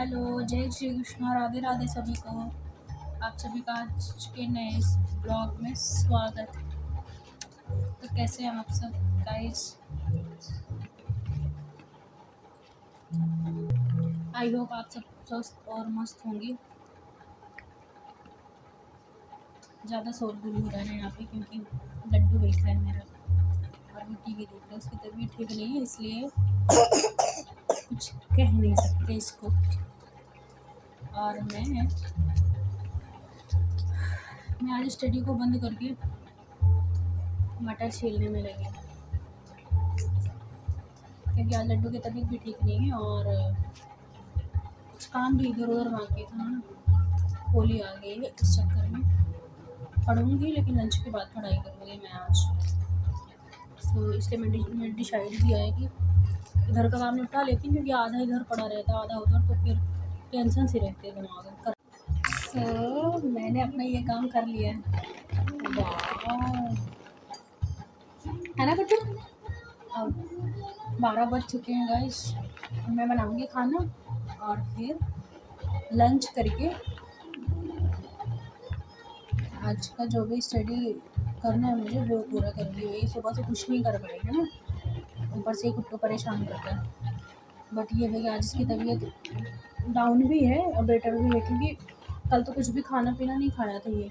Hello, जय श्री कृष्णा, राधे राधे सभी को। आप सभी का आज के नए इस ब्लॉग में स्वागत। तो कैसे हैं आप सब गाइस? आई होप आप सब स्वस्थ और मस्त होंगे। ज़्यादा शोरगुल हो रहा है यहाँ पे क्योंकि लड्डू बैठा है मेरा और वो टीवी देख रहा है। उसकी तबीयत ठीक नहीं है इसलिए कुछ कह नहीं सकते इसको। और मैं आज स्टडी को बंद करके मटर छीलने में लगी क्योंकि आज लड्डू की तबीयत भी ठीक नहीं है और कुछ काम भी इधर उधर बाकी था ना। होली आ गई है, इस चक्कर में पढ़ूंगी लेकिन लंच के बाद पढ़ाई करूँगी मैं आज। सो इसलिए मैंने डिसाइड किया है कि इधर का काम निपटा लेती हूँ क्योंकि आधा इधर पड़ा रहता है आधा उधर, तो फिर टेंशन से रहते हैं दिमाग कर। सो मैंने अपना ये काम कर लिया है। वाह, है ना बच्चों? अब 12 बज चुके हैं गाइस। मैं बनाऊंगी खाना और फिर लंच करके आज का जो भी स्टडी करना है मुझे वो पूरा करूँगी। वही सुबह से कुछ नहीं कर पाई है ना, ऊपर से कुट्टू परेशान करता है। बट ये है कि आज इसकी तबीयत डाउन भी है और बेटर भी है क्योंकि कल तो कुछ भी खाना पीना नहीं खाया था। ये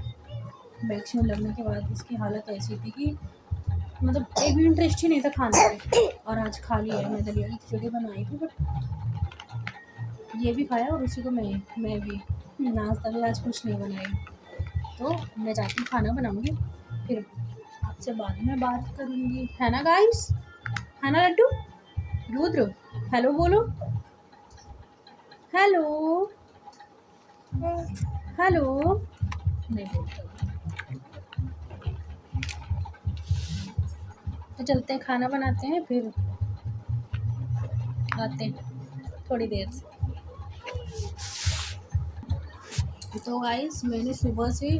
वैक्सीन लगने के बाद इसकी हालत ऐसी थी कि मतलब एक भी इंटरेस्ट ही नहीं था खाने पे। और आज खा लिया है। मैं दलिया की खिचड़ी बनाई थी बट ये भी खाया और उसी को मैं भी नाश्ता भी आज कुछ नहीं बनाई। तो मैं जाती हूँ खाना बनाऊंगी, फिर आपसे बाद में बात करूँगी, है ना गाइस? है ना लड्डू? रुद्र हेलो बोलो। हेलो हेलो नहीं बोलता। तो चलते हैं, खाना बनाते हैं, फिर आते हैं थोड़ी देर से। तो गाइस मैंने सुबह से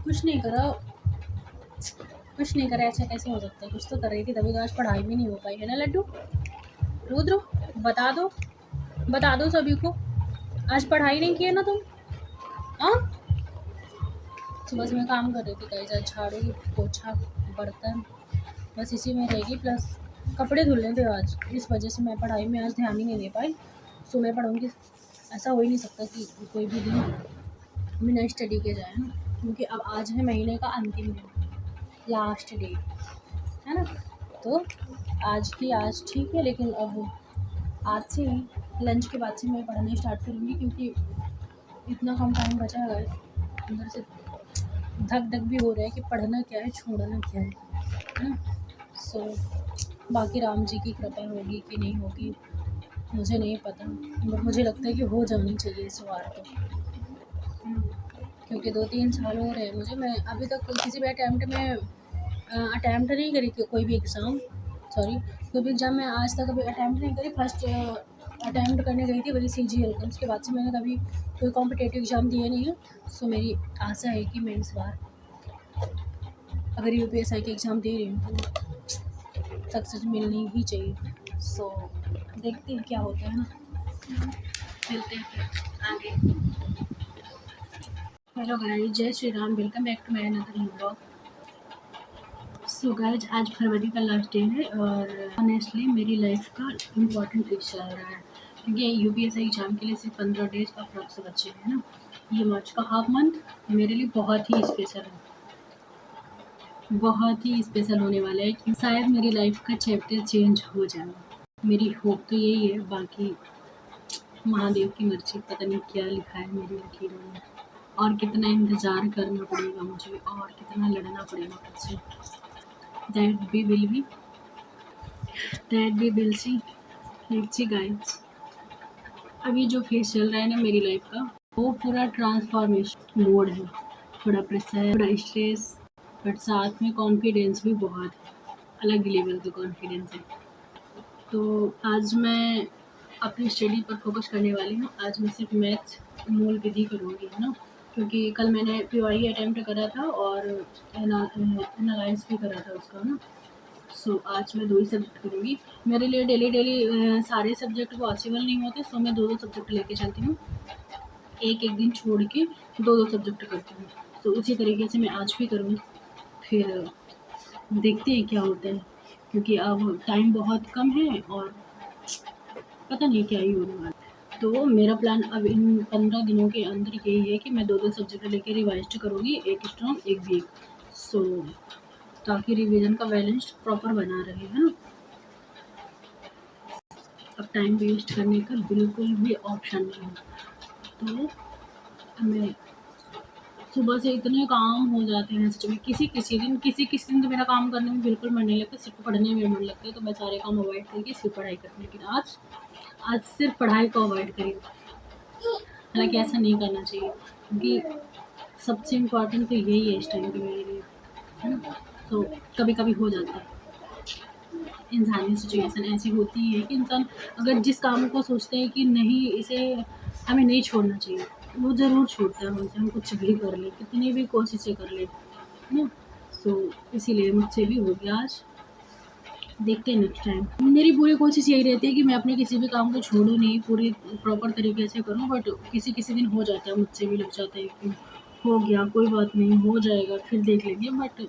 कुछ नहीं करा ऐसा कैसे हो सकता है? कुछ तो कर रही थी तभी तो आज पढ़ाई भी नहीं हो पाई, है ना लड्डू? रुद्र बता दो सभी को, आज पढ़ाई नहीं की है ना तुम? हाँ, सुबह से मैं काम कर रही थी गाइस। आज झाड़ू पोछा बर्तन बस इसी में रहेगी, प्लस कपड़े धुलने थे आज। इस वजह से मैं पढ़ाई में आज ध्यान ही नहीं दे पाई। सुबह पढ़ूंगी, ऐसा हो ही नहीं सकता कि कोई भी दिन बिना स्टडी के जाए ना, क्योंकि अब आज है महीने का अंतिम दिन, लास्ट डे है ना। तो आज की आज ठीक है, लेकिन अब आज से ही लंच के बाद से मैं पढ़ना स्टार्ट करूँगी क्योंकि इतना कम टाइम बचा है। अंदर से धक धक भी हो रहा है कि पढ़ना क्या है छोड़ना क्या है ना। सो बाकी राम जी की कृपा होगी कि नहीं होगी मुझे नहीं पता, बट मुझे लगता है कि हो जानी चाहिए इस बार तो, क्योंकि 2-3 साल हो रहे हैं मुझे। मैं अभी तक किसी भी अटैम्प्ट नहीं करी कोई भी एग्ज़ाम, कोई भी एग्ज़ाम मैं आज तक अभी अटैम्प्ट नहीं करी। फर्स्ट अटैम्प्ट करने गई थी वही CGL का, उसके बाद से मैंने कभी कोई कॉम्पिटिटिव एग्ज़ाम दिया नहीं है। सो मेरी आशा है कि मैं इस बार अगर UPSI के एग्ज़ाम दे रही हूँ तो सक्सेस मिलनी ही चाहिए। सो देखते हैं क्या होता है ना, मिलते हैं आगे। हेलो गाइस, जय Shri Ram, welcome back to my another blog. So guys आज फरवरी का लास्ट डे है और ऑनेस्टली मेरी लाइफ का इम्पोर्टेंट डेज चल रहा है क्योंकि UPSI एग्ज़ाम के लिए सिर्फ 15 डेज अप्रॉक्स बचे हैं ना। ये मार्च का हाफ मंथ मेरे लिए बहुत ही स्पेशल है, बहुत ही स्पेशल होने वाला है कि शायद मेरी लाइफ का चैप्टर चेंज हो जाए। मेरी होप तो यही है, बाकी महादेव की मर्ज़ी, पता नहीं क्या लिखा है मेरी लकीरों में। और कितना इंतज़ार करना पड़ेगा मुझे और कितना लड़ना पड़ेगा मुझसे। That we will see. Let's see guys. अभी जो फेज़ चल रहा है ना मेरी लाइफ का, वो पूरा ट्रांसफॉर्मेशन मोड है। थोड़ा प्रेशर, थोड़ा स्ट्रेस, बट साथ में कॉन्फिडेंस भी बहुत है, अलग लेवल का कॉन्फिडेंस है। तो आज मैं अपनी स्टडी पर फोकस करने वाली हूँ। आज मैं सिर्फ मैथ्स मूल विधि करूँगी, है ना, क्योंकि कल मैंने PYE अटैम्प्ट करा था और एनालाइज भी करा था उसका ना। सो आज मैं 2 ही सब्जेक्ट करूँगी। मेरे लिए डेली डेली सारे सब्जेक्ट पॉसिबल नहीं होते, सो मैं 2-2 सब्जेक्ट लेके चलती हूँ। एक-एक दिन छोड़ के 2-2 सब्जेक्ट करती हूँ। सो उसी तरीके से मैं आज भी करूँगी। फिर देखते हैं क्या होता है, क्योंकि अब टाइम बहुत कम है और पता नहीं क्या ही होने वाला है। तो मेरा प्लान अब इन 15 दिनों के अंदर यही है कि मैं 2-2 सब्जेक्ट लेके रिवाइज़ करूँगी, एक स्ट्रॉन्ग, एक वीक। सो ताकि रिवीजन का बैलेंस प्रॉपर बना रहे, है ना? अब टाइम वेस्ट करने का बिल्कुल भी ऑप्शन नहीं है। तो मैं सुबह से इतने काम हो जाते हैं सच में, किसी दिन तो मेरा काम करने में बिल्कुल मन नहीं लगता, सिर्फ पढ़ने में मन लगता है, तो मैं सारे काम अवॉइड करके सिर्फ पढ़ाई करती हूँ। लेकिन आज सिर्फ पढ़ाई को अवॉइड करी। हालाँकि ऐसा नहीं करना चाहिए, क्योंकि सबसे इम्पोर्टेंट तो यही है इस टाइम पे मेरे लिए, है ना? तो कभी-कभी हो जाता है, इंसानी सिचुएशन ऐसी होती है कि इंसान अगर जिस काम को सोचते हैं कि नहीं इसे हमें नहीं छोड़ना चाहिए, वो ज़रूर छोड़ता है हमसे, हम कुछ भी कर लें, कितनी भी कोशिशें कर लें, है ना? सो इसीलिए मुझसे भी हो गया आज, देखते हैं नेक्स्ट टाइम। मेरी पूरी कोशिश यही रहती है कि मैं अपने किसी भी काम को छोड़ूँ नहीं, पूरी प्रॉपर तरीके से करूँ, बट किसी दिन हो जाता है, मुझसे भी लग जाता है कि हो गया, कोई बात नहीं, हो जाएगा, फिर देख लेंगे, बट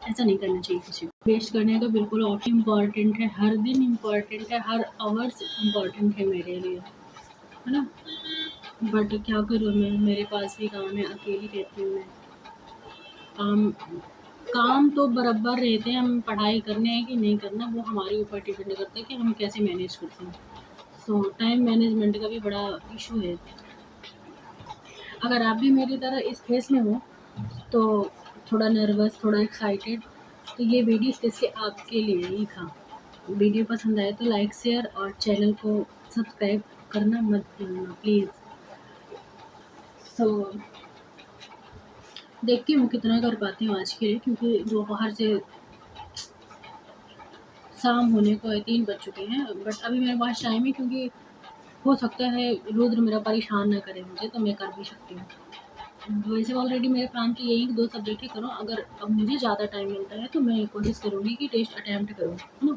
ऐसा नहीं करना चाहिए किसी को। वेस्ट करने का बिल्कुल ऑप्शन इम्पॉर्टेंट है, हर दिन इम्पॉर्टेंट है, हर आवर्स इम्पॉर्टेंट है मेरे लिए, है ना? बट क्या करूँ मैं, मेरे पास भी काम है, अकेली रहती हूँ मैं। काम काम तो बराबर रहते हैं, हम पढ़ाई करने हैं कि नहीं करना, वो हमारे ऊपर डिपेंड करता है कि हम कैसे मैनेज करते हैं। सो टाइम मैनेजमेंट का भी बड़ा इशू है। अगर आप भी मेरी तरह इस फेस में हो, तो थोड़ा नर्वस, थोड़ा एक्साइटेड, तो ये वीडियो स्पेशली आपके लिए ही था। वीडियो पसंद आए तो लाइक, शेयर और चैनल को सब्सक्राइब करना मत भूलना प्लीज़। सो देखती हूँ कितना कर पाती हूँ आज के लिए, क्योंकि दोपहर से शाम होने को है, 3 बज चुके हैं, बट अभी मेरे पास टाइम है, क्योंकि हो सकता है रुद्र मेरा परेशान ना करे मुझे, तो मैं कर भी सकती हूँ। वैसे ऑलरेडी मेरे प्लान तो यही 2 सब्जेक्ट ही करूँ, अगर अब मुझे ज़्यादा टाइम मिलता है तो मैं कोशिश करूँगी कि टेस्ट अटेम्प्ट करूँ, है ना?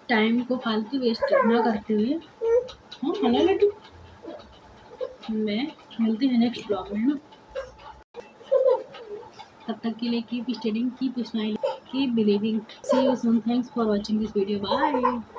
टाइम को फालतू वेस्ट ना करते हुए। हाँ, है ना लड्डू? मैं मिलते हैं नेक्स्ट ब्लॉग में, है ना? तब तक के लिए keep studying, keep smiling, keep believing. See you soon, thanks for watching this video, bye.